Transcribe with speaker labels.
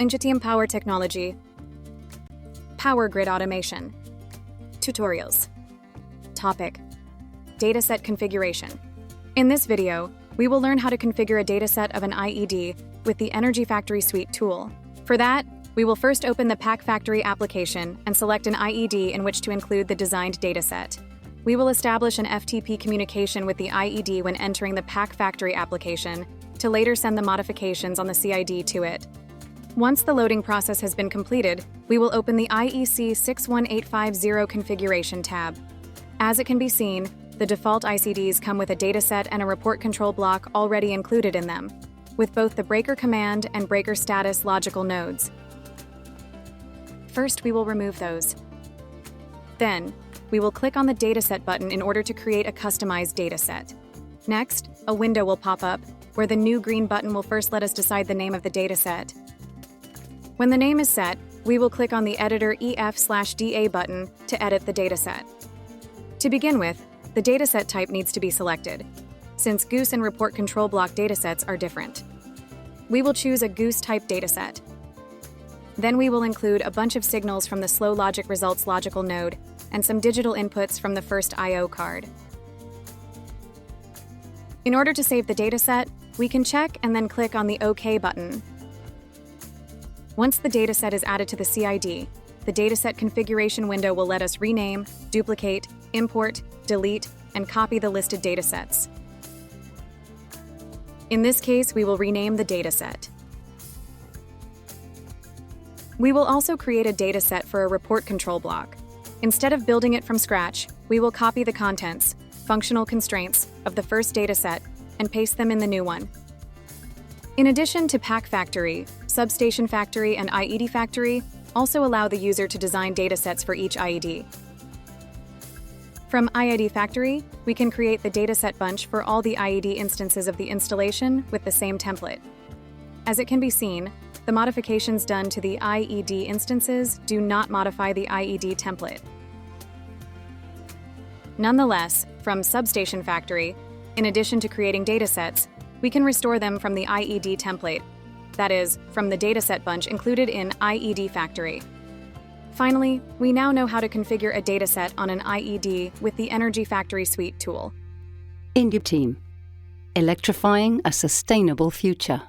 Speaker 1: Ingeteam Power Technology. Power Grid Automation. Tutorials. Topic: Dataset configuration. In this video, we will learn how to configure a dataset of an IED with the Energy Factory Suite tool. For that, we will first open the Pack Factory application and select an IED in which to include the designed dataset. We will establish an FTP communication with the IED when entering the Pack Factory application to later send the modifications on the CID to it. Once the loading process has been completed, we will open the IEC 61850 configuration tab. As it can be seen, the default ICDs come with a dataset and a report control block already included in them, with both the breaker command and breaker status logical nodes. First, we will remove those. Then, we will click on the Dataset button in order to create a customized dataset. Next, a window will pop up, where the new green button will first let us decide the name of the dataset. When the name is set, we will click on the Editor EF/DA button to edit the dataset. To begin with, the dataset type needs to be selected, since Goose and Report Control Block datasets are different. We will choose a Goose-type dataset. Then we will include a bunch of signals from the Slow Logic Results logical node and some digital inputs from the first I/O card. In order to save the dataset, we can check and then click on the OK button. Once the dataset is added to the CID, the dataset configuration window will let us rename, duplicate, import, delete, and copy the listed datasets. In this case, we will rename the dataset. We will also create a dataset for a report control block. Instead of building it from scratch, we will copy the contents, functional constraints, of the first dataset and paste them in the new one. In addition to Pack Factory, Substation Factory, and IED Factory also allow the user to design datasets for each IED. From IED Factory, we can create the dataset bunch for all the IED instances of the installation with the same template. As it can be seen, the modifications done to the IED instances do not modify the IED template. Nonetheless, from Substation Factory, in addition to creating datasets, we can restore them from the IED template, that is, from the dataset bunch included in IED Factory. Finally, we now know how to configure a dataset on an IED with the Energy Factory Suite tool.
Speaker 2: Ingeteam, electrifying a sustainable future.